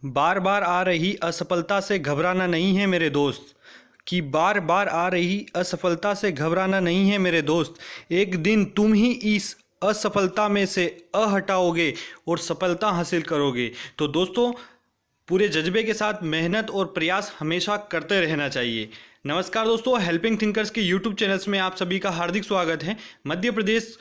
बार बार आ रही असफलता से घबराना नहीं है मेरे दोस्त। कि बार बार आ रही असफलता से घबराना नहीं है मेरे दोस्त। एक दिन तुम ही इस असफलता में से हटाओगे और सफलता हासिल करोगे। तो दोस्तों, पूरे जज्बे के साथ मेहनत और प्रयास हमेशा करते रहना चाहिए। नमस्कार दोस्तों, हेल्पिंग थिंकर्स के यूट्यूब चैनल्स में आप सभी का हार्दिक स्वागत है। मध्य प्रदेश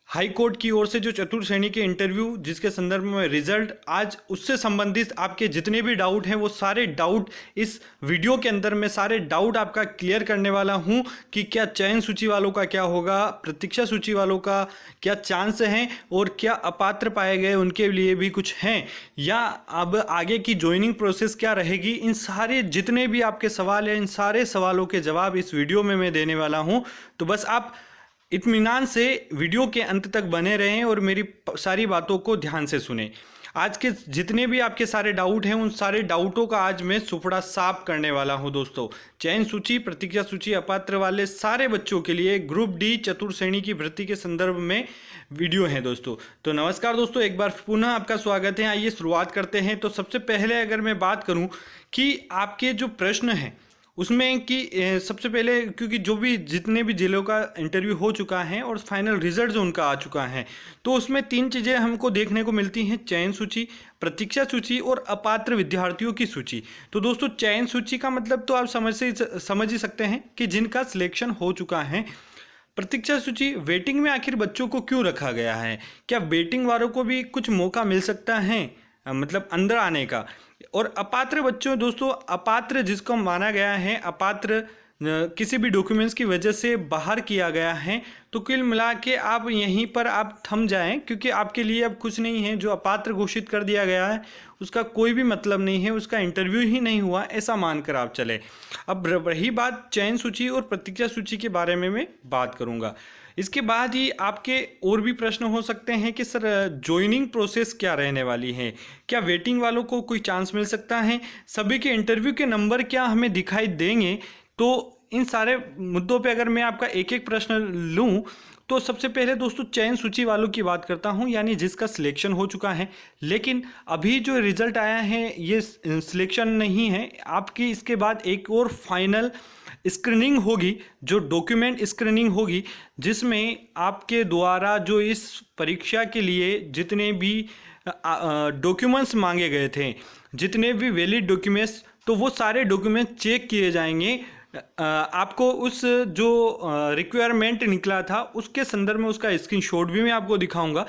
हाई कोर्ट की ओर से जो चतुर्थ श्रेणी के इंटरव्यू जिसके संदर्भ में रिजल्ट आज, उससे संबंधित आपके जितने भी डाउट हैं वो सारे डाउट इस वीडियो के अंदर मैं सारे डाउट आपका क्लियर करने वाला हूं कि क्या चयन सूची वालों का क्या होगा, प्रतीक्षा सूची वालों का क्या चांस हैं और क्या अपात्र पाए गए उनके लिए भी कुछ हैं, या अब आगे की ज्वाइनिंग प्रोसेस क्या रहेगी। इन सारे जितने भी आपके सवाल हैं, इन सारे सवालों के जवाब इस वीडियो में मैं देने वाला हूं। तो बस आप इत्मीनान से वीडियो के अंत तक बने रहें और मेरी सारी बातों को ध्यान से सुने। आज के जितने भी आपके सारे डाउट हैं उन सारे डाउटों का आज मैं सुपड़ा साफ करने वाला हूं दोस्तों। चयन सूची, प्रतीक्षा सूची, अपात्र वाले सारे बच्चों के लिए ग्रुप डी चतुर्थ श्रेणी की भर्ती के संदर्भ में वीडियो है दोस्तों। तो नमस्कार दोस्तों, एक बार पुनः आपका स्वागत है। आइए शुरुआत करते हैं। तो सबसे पहले अगर मैं बात करूं कि आपके जो प्रश्न हैं उसमें कि सबसे पहले, क्योंकि जो भी जितने भी जिलों का इंटरव्यू हो चुका है और फाइनल रिजल्ट जो उनका आ चुका है, तो उसमें तीन चीज़ें हमको देखने को मिलती हैं: चयन सूची, प्रतीक्षा सूची और अपात्र विद्यार्थियों की सूची। तो दोस्तों, चयन सूची का मतलब तो आप समझ ही सकते हैं कि जिनका सिलेक्शन हो चुका है। प्रतीक्षा सूची, वेटिंग में आखिर बच्चों को क्यों रखा गया है? क्या वेटिंग वालों को भी कुछ मौका मिल सकता है मतलब अंदर आने का? और अपात्र बच्चों, दोस्तों अपात्र जिसको माना गया है, अपात्र किसी भी डॉक्यूमेंट्स की वजह से बाहर किया गया है, तो कुल मिला के आप यहीं पर आप थम जाएं, क्योंकि आपके लिए अब कुछ नहीं है। जो अपात्र घोषित कर दिया गया है उसका कोई भी मतलब नहीं है, उसका इंटरव्यू ही नहीं हुआ, ऐसा मानकर आप चले। अब रही बात चयन सूची और प्रतीक्षा सूची के बारे में मैं बात करूंगा। इसके बाद ही आपके और भी प्रश्न हो सकते हैं कि सर ज्वाइनिंग प्रोसेस क्या रहने वाली है, क्या वेटिंग वालों को कोई चांस मिल सकता है, सभी के इंटरव्यू के नंबर क्या हमें दिखाई देंगे। तो इन सारे मुद्दों पे अगर मैं आपका एक एक प्रश्न लूँ, तो सबसे पहले दोस्तों चयन सूची वालों की बात करता हूं, यानी जिसका सिलेक्शन हो चुका है, लेकिन अभी जो रिजल्ट आया है ये सिलेक्शन नहीं है आपकी। इसके बाद एक और फाइनल स्क्रीनिंग होगी, जो डॉक्यूमेंट स्क्रीनिंग होगी, जिसमें आपके द्वारा जो इस परीक्षा के लिए जितने भी डॉक्यूमेंट्स मांगे गए थे, जितने भी वैलिड डॉक्यूमेंट्स, तो वो सारे डॉक्यूमेंट्स चेक किए जाएंगे। आपको उस जो रिक्वायरमेंट निकला था उसके संदर्भ में उसका स्क्रीनशॉट भी मैं आपको दिखाऊंगा।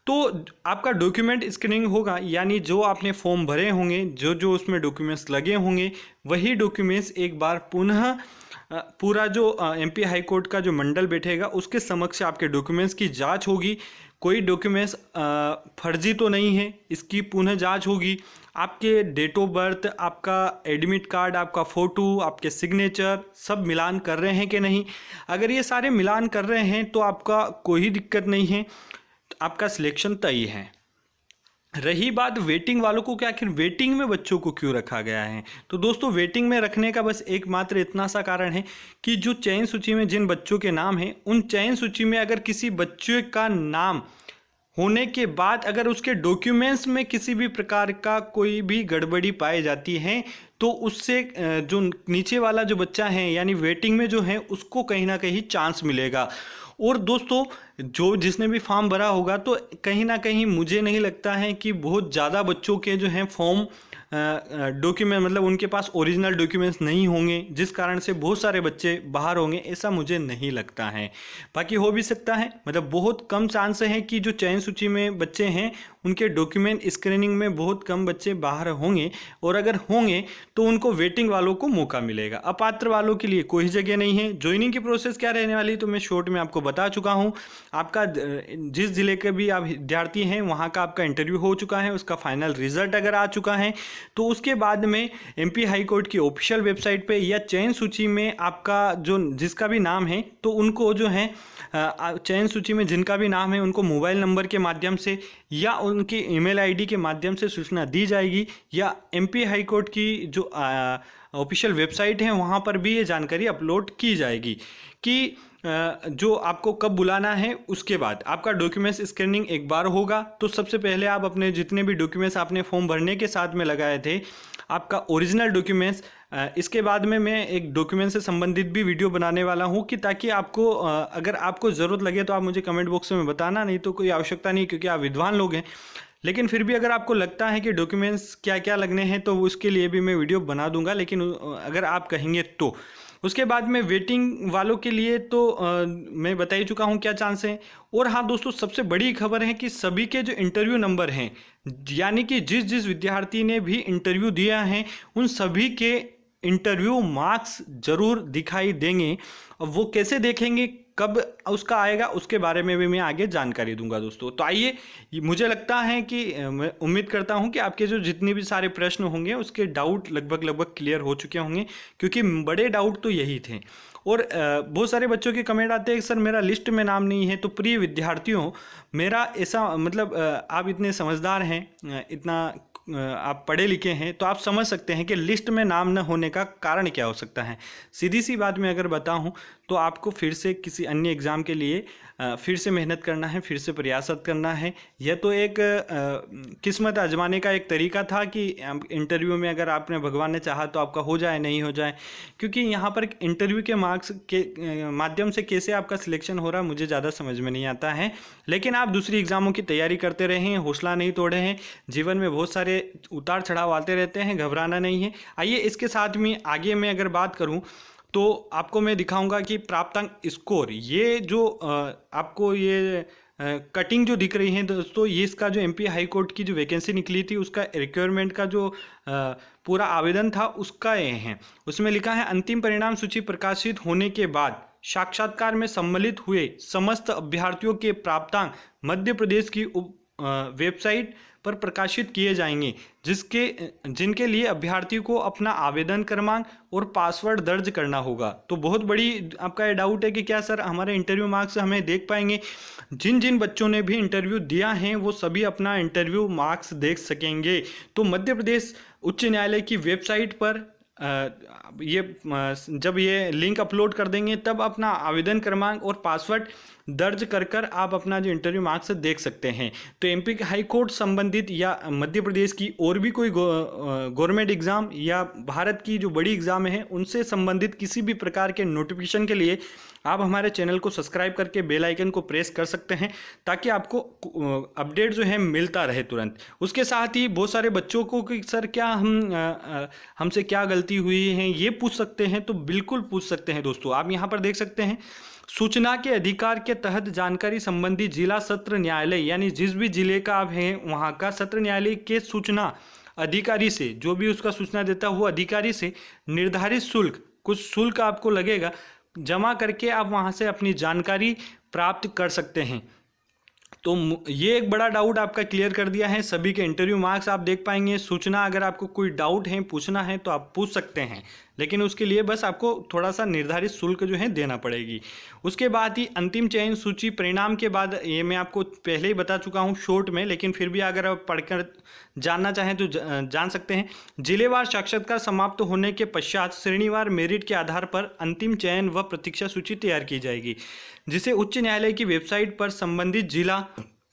तो आपका डॉक्यूमेंट स्क्रीनिंग होगा, यानी जो आपने फॉर्म भरे होंगे, जो जो उसमें डॉक्यूमेंट्स लगे होंगे, वही डॉक्यूमेंट्स एक बार पुनः पूरा जो एमपी हाई कोर्ट का जो मंडल बैठेगा उसके समक्ष आपके डॉक्यूमेंट्स की जांच होगी। कोई डॉक्यूमेंट्स फर्जी तो नहीं है, इसकी पुनः जांच होगी। आपके डेट ऑफ बर्थ, आपका एडमिट कार्ड, आपका फ़ोटो, आपके सिग्नेचर सब मिलान कर रहे हैं कि नहीं। अगर ये सारे मिलान कर रहे हैं तो आपका कोई दिक्कत नहीं है, आपका सिलेक्शन तय है। रही बात वेटिंग वालों को, क्या आखिर वेटिंग में बच्चों को क्यों रखा गया है? तो दोस्तों, वेटिंग में रखने का बस एकमात्र इतना सा कारण है कि जो चयन सूची में जिन बच्चों के नाम हैं, उन चयन सूची में अगर किसी बच्चे का नाम होने के बाद अगर उसके डॉक्यूमेंट्स में किसी भी प्रकार का कोई भी गड़बड़ी पाई जाती है, तो उससे जो नीचे वाला जो बच्चा है यानी वेटिंग में जो है उसको कहीं ना कहीं चांस मिलेगा। और दोस्तों, जो जिसने भी फॉर्म भरा होगा, तो कहीं ना कहीं मुझे नहीं लगता है कि बहुत ज़्यादा बच्चों के जो हैं फॉर्म डॉक्यूमेंट, मतलब उनके पास ओरिजिनल डॉक्यूमेंट्स नहीं होंगे, जिस कारण से बहुत सारे बच्चे बाहर होंगे, ऐसा मुझे नहीं लगता है। बाकी हो भी सकता है, मतलब बहुत कम चांस है कि जो चयन सूची में बच्चे हैं उनके डॉक्यूमेंट स्क्रीनिंग में बहुत कम बच्चे बाहर होंगे, और अगर होंगे तो उनको वेटिंग वालों को मौका मिलेगा। अपात्र वालों के लिए कोई जगह नहीं है। ज्वाइनिंग की प्रोसेस क्या रहने वाली तो मैं शॉर्ट में आपको बता चुका हूँ। आपका जिस जिले के भी आप विद्यार्थी हैं वहाँ का आपका इंटरव्यू हो चुका है, उसका फाइनल रिजल्ट अगर आ चुका है, तो उसके बाद में एमपी हाई कोर्ट की ऑफिशियल वेबसाइट पे या चयन सूची में आपका जो जिसका भी नाम है, तो उनको जो है चयन सूची में जिनका भी नाम है उनको मोबाइल नंबर के माध्यम से या उनकी ईमेल आईडी के माध्यम से सूचना दी जाएगी, या एमपी हाई कोर्ट की जो ऑफिशियल वेबसाइट है वहाँ पर भी ये जानकारी अपलोड की जाएगी कि जो आपको कब बुलाना है। उसके बाद आपका डॉक्यूमेंट्स स्कैनिंग एक बार होगा, तो सबसे पहले आप अपने जितने भी डॉक्यूमेंट्स आपने फॉर्म भरने के साथ में लगाए थे, आपका ओरिजिनल डॉक्यूमेंट्स, इसके बाद में मैं एक डॉक्यूमेंट से संबंधित भी वीडियो बनाने वाला हूं कि ताकि आपको अगर आपको ज़रूरत लगे तो आप मुझे कमेंट बॉक्स में बताना, नहीं तो कोई आवश्यकता नहीं क्योंकि आप विद्वान लोग हैं। लेकिन फिर भी अगर आपको लगता है कि डॉक्यूमेंट्स क्या क्या लगने हैं तो उसके लिए भी मैं वीडियो बना दूंगा, लेकिन अगर आप कहेंगे तो। उसके बाद में वेटिंग वालों के लिए तो मैं बता ही चुका हूँ क्या चांस है। और हाँ दोस्तों, सबसे बड़ी खबर है कि सभी के जो इंटरव्यू नंबर हैं, यानी कि जिस जिस विद्यार्थी ने भी इंटरव्यू दिया है उन सभी के इंटरव्यू मार्क्स जरूर दिखाई देंगे। और वो कैसे देखेंगे, कब उसका आएगा, उसके बारे में भी मैं आगे जानकारी दूंगा दोस्तों। तो आइए, मुझे लगता है कि मैं उम्मीद करता हूं कि आपके जो जितने भी सारे प्रश्न होंगे उसके डाउट लगभग क्लियर हो चुके होंगे, क्योंकि बड़े डाउट तो यही थे। और बहुत सारे बच्चों के कमेंट आते हैं कि सर मेरा लिस्ट में नाम नहीं है। तो प्रिय विद्यार्थियों, मेरा ऐसा मतलब आप इतने समझदार हैं, इतना आप पढ़े लिखे हैं, तो आप समझ सकते हैं कि लिस्ट में नाम न होने का कारण क्या हो सकता है। सीधी सी बात मैं अगर बताऊं तो आपको फिर से किसी अन्य एग्ज़ाम के लिए फिर से मेहनत करना है, फिर से प्रयासरत करना है। यह तो एक किस्मत आजमाने का एक तरीका था कि इंटरव्यू में अगर आपने भगवान ने चाहा तो आपका हो जाए, नहीं हो जाए, क्योंकि यहाँ पर इंटरव्यू के मार्क्स के माध्यम से कैसे आपका सिलेक्शन हो रहा मुझे ज़्यादा समझ में नहीं आता है। लेकिन आप दूसरी एग्ज़ामों की तैयारी करते रहे हैं, हौसला नहीं तोड़े हैं। जीवन में बहुत सारे उतार चढ़ाव आते रहते हैं, घबराना नहीं है। आइए इसके साथ में आगे मैं अगर बात करूं तो आपको मैं दिखाऊंगा कि प्राप्तांक स्कोर, ये जो आपको ये कटिंग जो दिख रही है दोस्तों, ये इसका जो एमपी हाई कोर्ट की जो वैकेंसी निकली थी उसका रिक्वायरमेंट का जो पूरा आवेदन था उसका ये है। उसमें लिखा है अंतिम परिणाम सूची प्रकाशित होने के बाद साक्षात्कार में सम्मिलित हुए समस्त अभ्यर्थियों के प्राप्तांक मध्य प्रदेश की वेबसाइट पर प्रकाशित किए जाएंगे, जिनके लिए अभ्यर्थी को अपना आवेदन क्रमांक और पासवर्ड दर्ज करना होगा। तो बहुत बड़ी आपका ये डाउट है कि क्या सर हमारे इंटरव्यू मार्क्स हमें देख पाएंगे। जिन जिन बच्चों ने भी इंटरव्यू दिया है वो सभी अपना इंटरव्यू मार्क्स देख सकेंगे। तो मध्य प्रदेश उच्च न्यायालय की वेबसाइट पर जब ये लिंक अपलोड कर देंगे तब अपना आवेदन क्रमांक और पासवर्ड दर्ज कर आप अपना जो इंटरव्यू मार्क्स देख सकते हैं। तो एमपी हाई कोर्ट संबंधित या मध्य प्रदेश की और भी कोई गवर्नमेंट एग्ज़ाम या भारत की जो बड़ी एग्ज़ाम है उनसे संबंधित किसी भी प्रकार के नोटिफिकेशन के लिए आप हमारे चैनल को सब्सक्राइब करके बेल आइकन को प्रेस कर सकते हैं, ताकि आपको अपडेट जो है मिलता रहे तुरंत। उसके साथ ही बहुत सारे बच्चों को कि सर क्या हमसे क्या गलती हुई है ये पूछ सकते हैं, तो बिल्कुल पूछ सकते हैं दोस्तों। आप यहाँ पर देख सकते हैं सूचना के अधिकार के तहत जानकारी संबंधी जिला सत्र न्यायालय, यानी जिस भी जिले का आप हैं वहाँ का सत्र न्यायालय के सूचना अधिकारी से, जो भी उसका सूचना देता है वो अधिकारी से निर्धारित शुल्क, कुछ शुल्क आपको लगेगा, जमा करके आप वहाँ से अपनी जानकारी प्राप्त कर सकते हैं। तो ये एक बड़ा डाउट आपका क्लियर कर दिया है। सभी के इंटरव्यू मार्क्स आप देख पाएंगे। सूचना अगर आपको कोई डाउट है पूछना है तो आप पूछ सकते हैं, लेकिन उसके लिए बस आपको थोड़ा सा निर्धारित शुल्क जो है देना पड़ेगी। उसके बाद ही अंतिम चयन सूची परिणाम के बाद, ये मैं आपको पहले ही बता चुका हूँ शॉर्ट में, लेकिन फिर भी अगर आप पढ़कर जानना चाहें तो जान सकते हैं। जिलेवार साक्षात्कार समाप्त होने के पश्चात श्रेणीवार मेरिट के आधार पर अंतिम चयन व प्रतीक्षा सूची तैयार की जाएगी, जिसे उच्च न्यायालय की वेबसाइट पर संबंधित जिला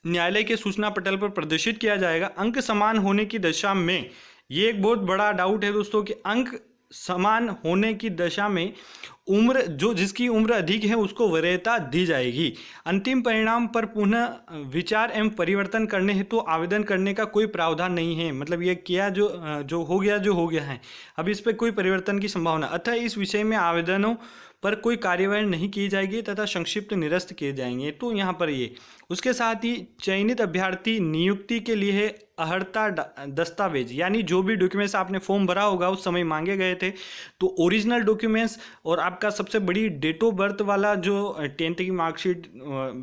न्यायालय के सूचना पटल पर प्रदर्शित किया जाएगा। अंक समान होने की दशा में, ये एक बहुत बड़ा डाउट है दोस्तों कि अंक समान होने की दशा में उम्र, जो जिसकी उम्र अधिक है उसको वरीयता दी जाएगी। अंतिम परिणाम पर पुनः विचार एवं परिवर्तन करने हेतु तो आवेदन करने का कोई प्रावधान नहीं है। मतलब ये किया जो हो गया है, अब इस पर कोई परिवर्तन की संभावना, अतः इस विषय में आवेदनों पर कोई कार्यवाही नहीं की जाएगी तथा संक्षिप्त निरस्त किए जाएंगे। तो यहाँ पर ये, उसके साथ ही चयनित अभ्यर्थी नियुक्ति के लिए अहर्ता दस्तावेज, यानी जो भी डॉक्यूमेंट्स आपने फॉर्म भरा होगा उस समय मांगे गए थे, तो ओरिजिनल डॉक्यूमेंट्स और आपका सबसे बड़ी डेट ऑफ बर्थ वाला जो 10th की मार्कशीट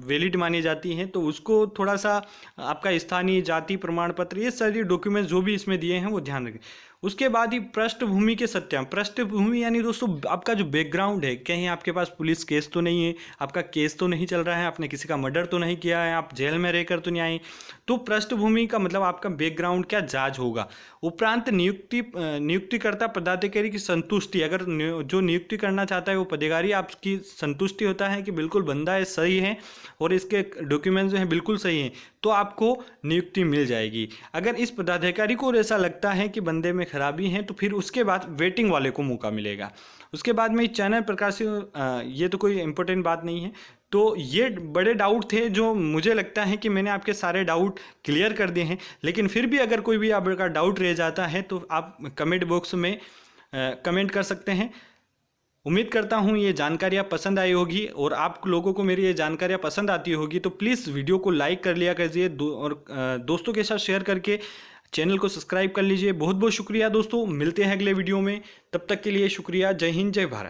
वैलिड मानी जाती है, तो उसको थोड़ा सा आपका स्थानीय जाति प्रमाण पत्र, ये सारी डॉक्यूमेंट्स जो भी इसमें दिए हैं वो ध्यान रखें। उसके बाद ही पृष्ठभूमि के सत्यापन। पृष्ठभूमि यानी दोस्तों आपका जो बैकग्राउंड है, कहीं आपके पास पुलिस केस तो नहीं है, आपका केस तो नहीं चल रहा है, आपने किसी का मर्डर तो नहीं किया है, आप जेल में रहकर तो नहीं आए। तो पृष्ठभूमि का मतलब आपका बैकग्राउंड क्या जांच होगा। उपरांत नियुक्तिकर्ता पदाधिकारी की संतुष्टि, अगर जो नियुक्ति करना चाहता है वो पदाधिकारी आपकी संतुष्टि होता है कि बिल्कुल बंदा है, सही है और इसके डॉक्यूमेंट्स जो हैं बिल्कुल सही हैं, तो आपको नियुक्ति मिल जाएगी। अगर इस पदाधिकारी को ऐसा लगता है कि बंदे में खराबी है तो फिर उसके बाद वेटिंग वाले को मौका मिलेगा। उसके बाद में चैनल प्रकाश, ये तो कोई इंपॉर्टेंट बात नहीं है। तो ये बड़े डाउट थे जो मुझे लगता है कि मैंने आपके सारे डाउट क्लियर कर दिए हैं, लेकिन फिर भी अगर कोई भी आपका डाउट रह जाता है तो आप कमेंट बॉक्स में कमेंट कर सकते हैं। उम्मीद करता हूँ ये जानकारियाँ पसंद आई होगी और आप लोगों को मेरी ये जानकारियाँ पसंद आती होगी, तो प्लीज़ वीडियो को लाइक कर लिया कीजिए और दोस्तों के साथ शेयर करके चैनल को सब्सक्राइब कर लीजिए। बहुत बहुत शुक्रिया दोस्तों, मिलते हैं अगले वीडियो में, तब तक के लिए शुक्रिया। जय हिंद, जय भारत।